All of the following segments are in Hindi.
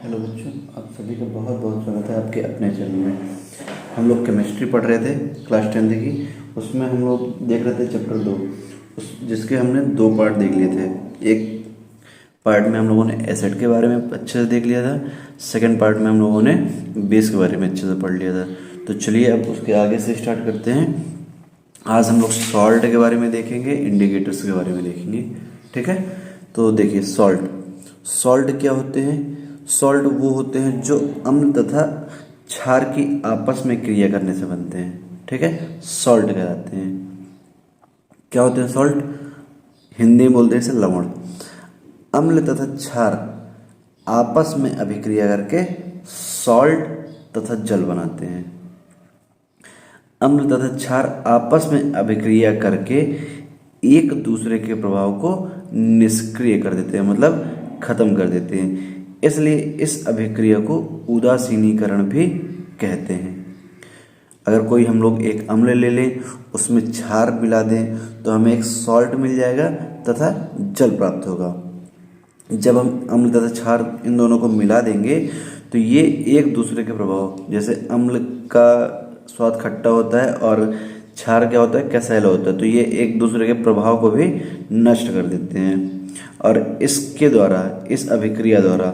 हेलो बच्चों, आप सभी का बहुत बहुत स्वागत है आपके अपने चैनल में। हम लोग केमिस्ट्री पढ़ रहे थे क्लास 10th की। उसमें हम लोग देख रहे थे चैप्टर 2, उस जिसके हमने 2 पार्ट देख लिए थे। एक पार्ट में हम लोगों ने एसिड के बारे में अच्छे से देख लिया था, सेकंड पार्ट में हम लोगों ने बेस के बारे में अच्छे से पढ़ लिया था। तो चलिए अब उसके आगे से स्टार्ट करते हैं। आज हम लोग सॉल्ट के बारे में देखेंगे, इंडिकेटर्स के बारे में देखेंगे। ठीक है, तो देखिए सॉल्ट क्या होते हैं। सॉल्ट वो होते हैं जो अम्ल तथा क्षार की आपस में क्रिया करने से बनते हैं। ठीक है, सॉल्ट कहलाते हैं। क्या होते हैं सॉल्ट? हिंदी में बोलते हैं इसे लवण। अम्ल तथा क्षार आपस में अभिक्रिया करके सॉल्ट तथा जल बनाते हैं। अम्ल तथा क्षार आपस में अभिक्रिया करके एक दूसरे के प्रभाव को निष्क्रिय कर देते हैं, मतलब खत्म कर देते हैं। इसलिए इस अभिक्रिया को उदासीनीकरण भी कहते हैं। अगर कोई हम लोग एक अम्ल ले लें, उसमें क्षार मिला दें, तो हमें एक सॉल्ट मिल जाएगा तथा जल प्राप्त होगा। जब हम अम्ल तथा क्षार इन दोनों को मिला देंगे तो ये एक दूसरे के प्रभाव, जैसे अम्ल का स्वाद खट्टा होता है और क्षार क्या होता है, कैसेला होता है, तो ये एक दूसरे के प्रभाव को भी नष्ट कर देते हैं। और इसके द्वारा, इस अभिक्रिया द्वारा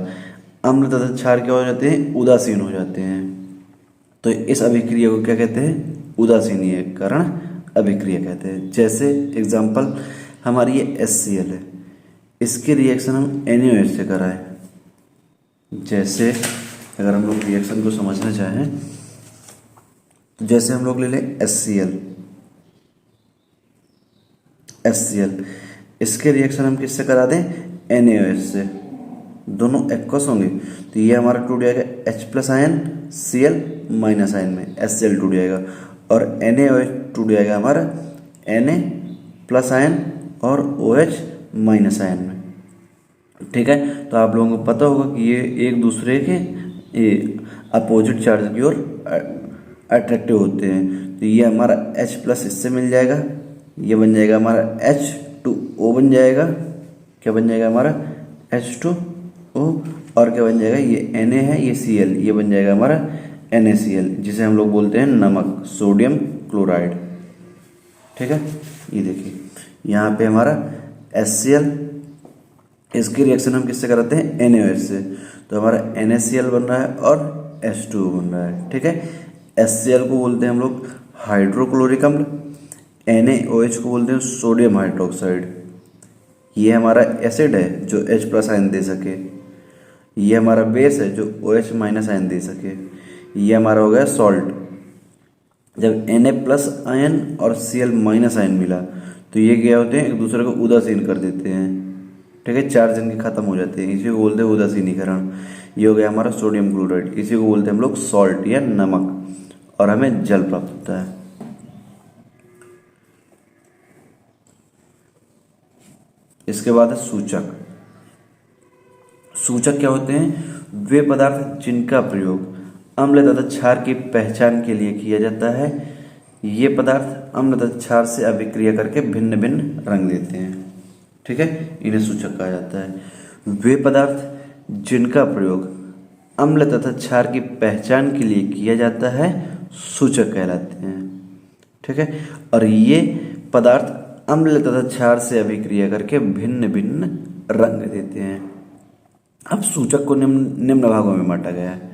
अम्ल तथा क्षार क्या हो जाते हैं, उदासीन हो जाते हैं। तो इस अभिक्रिया को क्या कहते हैं, उदासीनीकरण अभिक्रिया कहते हैं। जैसे एग्जाम्पल हमारी ये HCl है, इसकी रिएक्शन हम NaOH से कराएं। जैसे अगर हम लोग रिएक्शन को समझना चाहें तो जैसे हम लोग ले लें HCl, इसके रिएक्शन हम किससे करा दें, NaOH से। दोनों एक्वस होंगे तो ये हमारा टूट जाएगा H+ ion Cl minus ion में, HCl टूट जाएगा, और NaOH टूट जाएगा हमारा Na+ आयन और OH माइनस आयन में। ठीक है, तो आप लोगों को पता होगा कि ये एक दूसरे के अपोजिट चार्ज की ओर अट्रैक्टिव होते हैं। तो ये हमारा H+ इससे मिल जाएगा, ये बन जाएगा हमारा H2O बन जाएगा। क्या बन जाएगा हमारा H2O, और क्या बन जाएगा, ये Na है, ये Cl, ये बन जाएगा हमारा NaCl, जिसे हम लोग बोलते हैं नमक, सोडियम क्लोराइड। ठीक है, ये देखिए यहाँ पे हमारा HCl, इसकी रिएक्शन हम किससे कराते हैं, NaOH से, तो हमारा NaCl बन रहा है और H2O बन रहा है। ठीक है, HCl को बोलते हैं हम लोग हाइड्रोक्लोरिक अम्ल, NaOH को बोलते हैं सोडियम हाइड्रोक्साइड। ये हमारा एसिड है जो H+ आयन दे सके, ये हमारा बेस है जो OH माइनस आयन दे सके, ये हमारा हो गया सॉल्ट। जब Na+ आयन और Cl माइनस आयन मिला तो ये क्या होते हैं, एक दूसरे को उदासीन कर देते हैं। ठीक है, चार्ज इनके खत्म हो जाते हैं, इसी को बोलते हैं उदासीनीकरण। ये हो गया हमारा सोडियम क्लोराइड, इसी को बोलते हैं हम लोग सॉल्ट या नमक, और हमें जल प्राप्त होता है। इसके बाद है सूचक। सूचक क्या होते हैं, वे पदार्थ जिनका प्रयोग अम्ल तथा क्षार की पहचान के लिए किया जाता है। ये पदार्थ अम्ल तथा क्षार से अभिक्रिया करके भिन्न भिन्न रंग देते हैं। ठीक है, इन्हें सूचक कहा जाता है। वे पदार्थ जिनका प्रयोग अम्ल तथा क्षार की पहचान के लिए किया जाता है सूचक कहलाते हैं। ठीक है, और ये पदार्थ अम्ल तथा क्षार से अभिक्रिया करके भिन्न भिन्न रंग देते हैं। अब सूचक को निम्न भागों में बांटा गया है।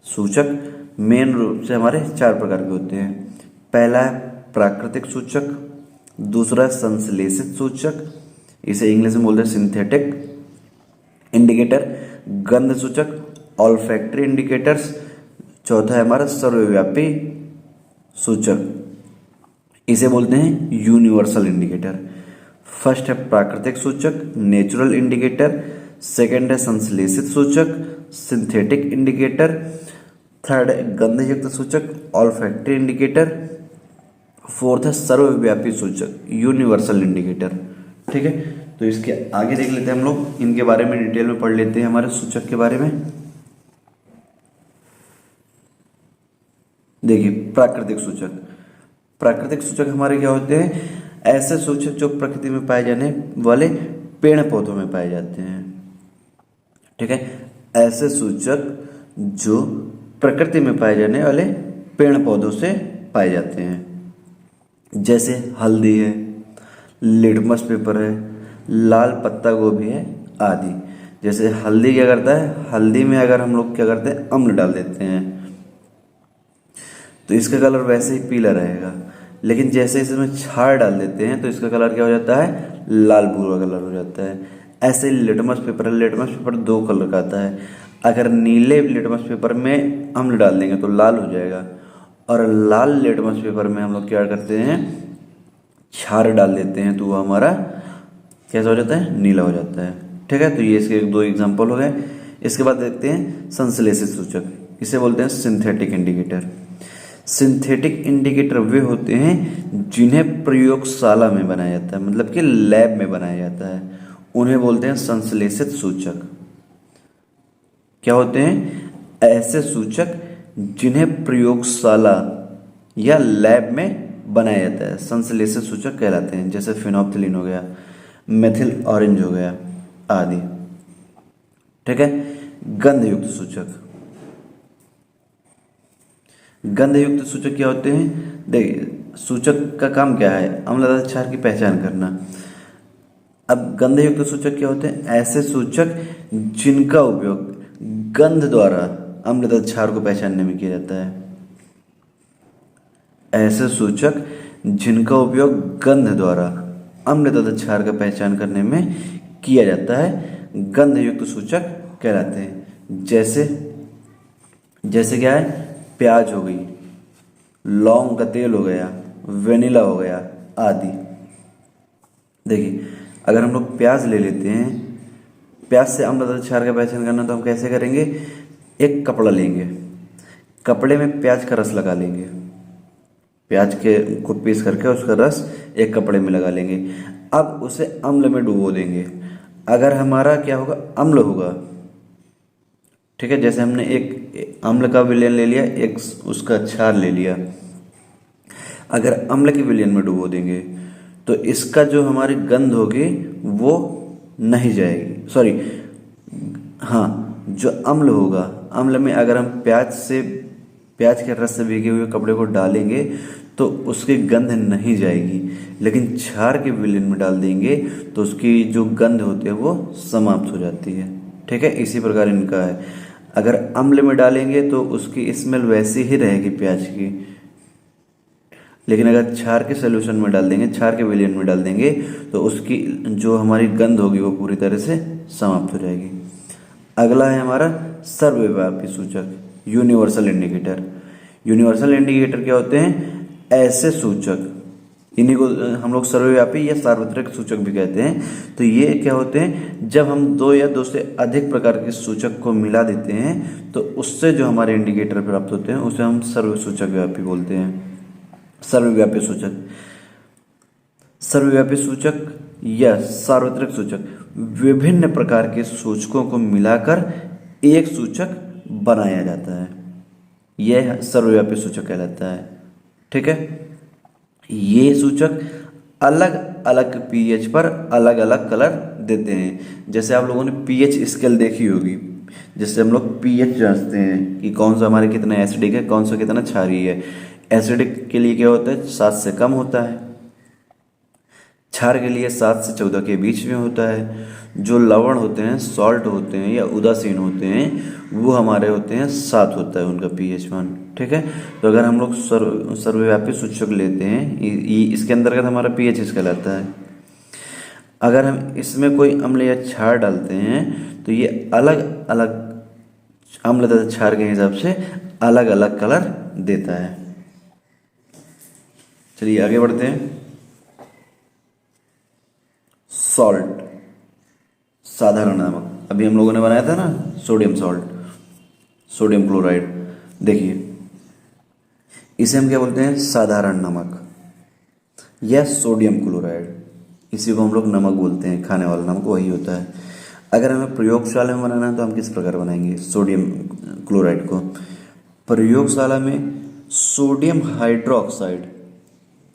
सूचक मेन रूप से हमारे 4 प्रकार के होते हैं। पहला है प्राकृतिक सूचक, दूसरा संश्लेषित सूचक, इसे इंग्लिश में बोलते हैं सिंथेटिक इंडिकेटर, गंध सूचक, ऑल्फैक्टरी इंडिकेटर्स, चौथा है हमारा सर्वव्यापी सूचक, इसे बोलते हैं यूनिवर्सल इंडिकेटर। फर्स्ट है प्राकृतिक सूचक, नेचुरल इंडिकेटर, सेकंड है संश्लेषित सूचक, सिंथेटिक इंडिकेटर, थर्ड है गंधयुक्त सूचक, ऑल्फैक्टरी इंडिकेटर, फोर्थ है सर्वव्यापी सूचक, यूनिवर्सल इंडिकेटर। ठीक है, तो इसके आगे देख लेते हैं हम लोग, इनके बारे में डिटेल में पढ़ लेते हैं हमारे सूचक के बारे में। देखिए प्राकृतिक सूचक। प्राकृतिक सूचक हमारे क्या होते हैं, ऐसे सूचक जो प्रकृति में पाए जाने वाले पेड़ पौधों में पाए जाते हैं। ठीक है, ऐसे सूचक जो प्रकृति में पाए जाने वाले पेड़ पौधों से पाए जाते हैं, जैसे हल्दी है, लिटमस पेपर है, लाल पत्ता गोभी है आदि। जैसे हल्दी क्या करता है, हल्दी में अगर हम लोग क्या करते हैं, अम्ल डाल देते हैं तो इसका कलर वैसे ही पीला रहेगा, लेकिन जैसे इसमें क्षार डाल देते हैं तो इसका कलर क्या हो जाता है, लाल भूरा कलर हो जाता है। ऐसे ही लिटमस पेपर है, लिटमस पेपर 2 कलर का आता है। अगर नीले लिटमस पेपर में अम्ल डाल देंगे तो लाल हो जाएगा, और लाल लिटमस पेपर में हम लोग क्या करते हैं, क्षार डाल देते हैं तो वो हमारा कैसा हो जाता है, नीला हो जाता है। ठीक है, तो ये इसके 2 एग्जाम्पल हो गए। इसके बाद देखते हैं संश्लेषित सूचक, इसे बोलते हैं सिंथेटिक इंडिकेटर। सिंथेटिक इंडिकेटर वे होते हैं जिन्हें प्रयोगशाला में बनाया जाता है, मतलब कि लैब में बनाया जाता है, उन्हें बोलते हैं संश्लेषित सूचक। क्या होते हैं, ऐसे सूचक जिन्हें प्रयोगशाला या लैब में बनाया जाता है संश्लेषित सूचक कहलाते हैं। जैसे फिनोप्थिलीन हो गया, मेथिल ऑरेंज हो गया आदि। ठीक है, गंधयुक्त सूचक। गंधयुक्त सूचक क्या होते हैं, देखिए सूचक का काम क्या है, अम्ल तथा क्षार की पहचान करना। अब गंधयुक्त सूचक क्या होते हैं, ऐसे सूचक जिनका उपयोग गंध द्वारा अम्ल तथा क्षार को पहचानने में किया जाता है। ऐसे सूचक जिनका उपयोग गंध द्वारा अम्ल तथा क्षार का पहचान करने में किया जाता है गंधयुक्त सूचक कहलाते हैं। जैसे क्या है, प्याज हो गई, लौंग का तेल हो गया, वेनिला हो गया आदि। देखिए अगर हम लोग प्याज ले लेते हैं, प्याज से अम्ल तथा क्षार का पहचान करना तो हम कैसे करेंगे, एक कपड़ा लेंगे, कपड़े में प्याज का रस लगा लेंगे, प्याज के को पीस करके उसका रस एक कपड़े में लगा लेंगे। अब उसे अम्ल में डुबो देंगे। अगर हमारा क्या होगा, अम्ल होगा। ठीक है, जैसे हमने एक अम्ल का विलयन ले लिया, एक उसका क्षार ले लिया। अगर अम्ल के विलयन में डुबो देंगे तो इसका जो हमारी गंध होगी वो नहीं जाएगी, सॉरी हाँ, जो अम्ल होगा, अम्ल में अगर हम प्याज के रस से भीगे हुए कपड़े को डालेंगे तो उसकी गंध नहीं जाएगी, लेकिन क्षार के विलयन में डाल देंगे तो उसकी जो गंध होती है वो समाप्त हो जाती है। ठीक है, इसी प्रकार इनका है। अगर अम्ल में डालेंगे तो उसकी स्मेल वैसी ही रहेगी प्याज की, लेकिन अगर क्षार के सोल्यूशन में डाल देंगे, क्षार के विलयन में डाल देंगे तो उसकी जो हमारी गंध होगी वो पूरी तरह से समाप्त हो जाएगी। अगला है हमारा सर्वव्यापी सूचक, यूनिवर्सल इंडिकेटर। यूनिवर्सल इंडिकेटर क्या होते हैं, ऐसे सूचक, इन्हीं को हम लोग सर्वव्यापी या सार्वत्रिक सूचक भी कहते हैं। तो ये क्या होते हैं, जब हम 2 या 2 से अधिक प्रकार के सूचक को मिला देते हैं तो उससे जो हमारे इंडिकेटर प्राप्त होते हैं उसे हम सर्वसूचक व्यापी बोलते हैं। सर्वव्यापी सूचक, सर्वव्यापी सूचक या सार्वत्रिक सूचक विभिन्न प्रकार के सूचकों को मिलाकर एक सूचक बनाया जाता है, यह सर्वव्यापी सूचक कहलाता है। ठीक है, ये सूचक अलग अलग पीएच पर अलग अलग कलर देते हैं। जैसे आप लोगों ने पीएच स्केल देखी होगी, जिससे हम लोग पीएच जांचते हैं कि कौन सा हमारे कितना एसिडिक है, कौन सा कितना क्षारीय है। एसिडिक के लिए क्या होता है, 7 से कम होता है, क्षार के लिए 7 से 14 के बीच में होता है। जो लवण होते हैं, सॉल्ट होते हैं या उदासीन होते हैं, वो हमारे होते हैं 7 होता है उनका पीएच मान। ठीक है, तो अगर हम लोग सर्वव्यापी सूचक लेते हैं, इसके अंतर्गत हमारा पीएच कहलाता है। अगर हम इसमें कोई अम्ल या क्षार डालते हैं तो ये अलग अलग अम्ल तथा क्षार के हिसाब से अलग अलग कलर देता है। चलिए आगे बढ़ते हैं। सॉल्ट, साधारण नमक, अभी हम लोगों ने बनाया था ना सोडियम सॉल्ट, सोडियम क्लोराइड। देखिए इसे हम क्या बोलते हैं, साधारण नमक या सोडियम क्लोराइड, इसी को हम लोग नमक बोलते हैं, खाने वाला नमक वही होता है। अगर हमें प्रयोगशाला में बनाना है तो हम किस प्रकार बनाएंगे सोडियम क्लोराइड को। प्रयोगशाला में सोडियम हाइड्रोक्साइड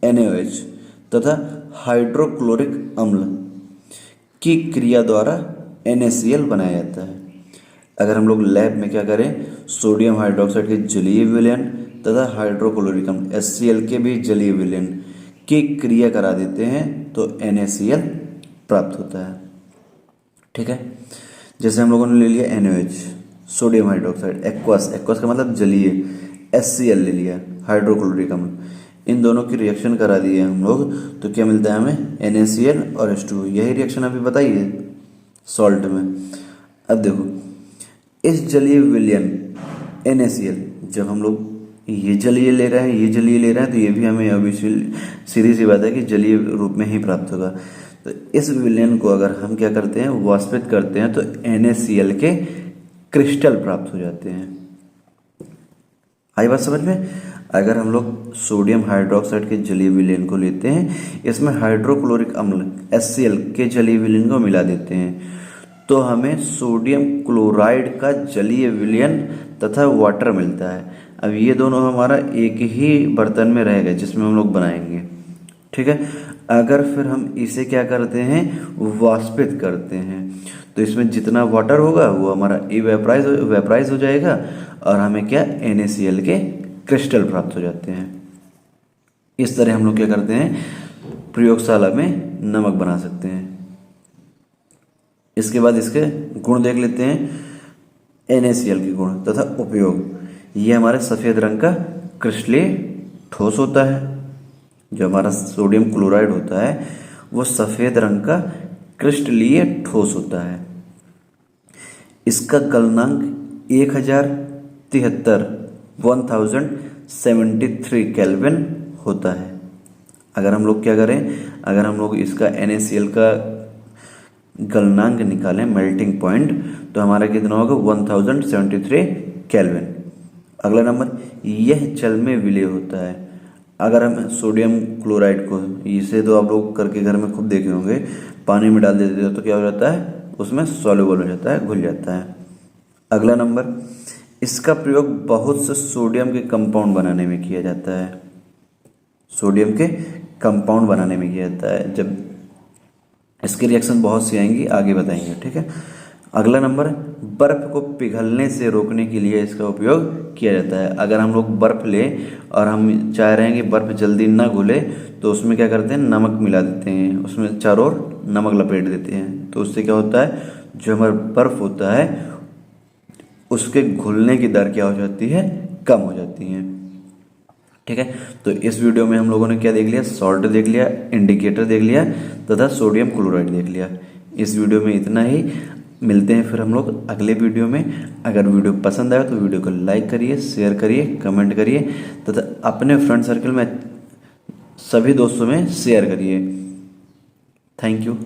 NaOH तथा हाइड्रोक्लोरिक अम्ल की क्रिया द्वारा NaCl बनाया जाता है। अगर हम लोग लैब में क्या करें, सोडियम हाइड्रोक्साइड के जलीय विलयन तथा हाइड्रोक्लोरिक अम्ल HCl के भी जलीय विलयन की क्रिया करा देते हैं तो NaCl प्राप्त होता है। ठीक है, जैसे हम लोगों ने ले लिया NaOH, sodium hydroxide, aqueous, aqueous का मतलब जलीय, HCl ले लिया, हाइड्रोक्लोरिक अम्ल, इन दोनों की रिएक्शन करा दिए हम लोग तो क्या मिलता है हमें, NaCl और H2O। यही रिएक्शन अभी बताइए सॉल्ट में। अब देखो इस जलीय विलयन NaCl, जब हम लोग ये जलीय ले रहे हैं, ये जलीय ले रहे हैं, तो ये भी हमें अभी सीधी सी बात है कि जलीय रूप में ही प्राप्त होगा। तो इस विलयन को अगर हम क्या करते हैं, वाष्पित करते हैं, तो NaCl के क्रिस्टल प्राप्त हो जाते हैं। आई बात समझ में? अगर हम लोग सोडियम हाइड्रोक्साइड के जलीय विलयन को लेते हैं, इसमें हाइड्रोक्लोरिक अम्ल HCl के जलीय विलयन को मिला देते हैं, तो हमें सोडियम क्लोराइड का जलीय विलयन तथा वाटर मिलता है। अब ये दोनों हमारा एक ही बर्तन में रहेगा जिसमें हम लोग बनाएंगे। ठीक है, अगर फिर हम इसे क्या करते हैं, वाष्पित करते हैं, तो इसमें जितना वाटर होगा वो हमारा वेपराइज हो जाएगा और हमें क्या, NaCl के क्रिस्टल प्राप्त हो जाते हैं। इस तरह हम लोग क्या करते हैं, प्रयोगशाला में नमक बना सकते हैं। इसके बाद इसके गुण देख लेते हैं, NaCl के गुण तथा उपयोग। ये हमारे सफ़ेद रंग का क्रिस्टलीय ठोस होता है। जो हमारा सोडियम क्लोराइड होता है वो सफ़ेद रंग का क्रिस्टलीय ठोस होता है। इसका गलनांक 1073 केल्विन होता है। अगर हम लोग क्या करें, अगर हम लोग इसका NaCl का गलनांक निकालें, मेल्टिंग पॉइंट, तो हमारा कितना होगा, 1073 केल्विन। अगला नंबर, यह जल में विलय होता है। अगर हम सोडियम क्लोराइड को, इसे तो आप लोग करके घर में खूब देखे होंगे, पानी में डाल देते हो तो क्या हो जाता है, उसमें सॉल्युबल हो जाता है, घुल जाता है। अगला नंबर, इसका प्रयोग बहुत से सोडियम के कंपाउंड बनाने में किया जाता है। सोडियम के कंपाउंड बनाने में किया जाता है। जब इसकी रिएक्शन बहुत सी आएंगी, आगे बताएंगे। ठीक है, अगला नंबर, बर्फ को पिघलने से रोकने के लिए इसका उपयोग किया जाता है। अगर हम लोग बर्फ लें और हम चाह रहे हैं कि बर्फ जल्दी ना घुले, तो उसमें क्या करते हैं, नमक मिला देते हैं, उसमें चारों ओर नमक लपेट देते हैं। तो उससे क्या होता है, जो हमारा बर्फ होता है उसके घुलने की दर क्या हो जाती है, कम हो जाती है। ठीक है, तो इस वीडियो में हम लोगों ने क्या देख लिया, सॉल्ट देख लिया, इंडिकेटर देख लिया तथा सोडियम क्लोराइड देख लिया। इस वीडियो में इतना ही। मिलते हैं फिर हम लोग अगले वीडियो में। अगर वीडियो पसंद आए तो वीडियो को लाइक करिए, शेयर करिए, कमेंट करिए तथा अपने फ्रेंड सर्कल में सभी दोस्तों में शेयर करिए। Thank you.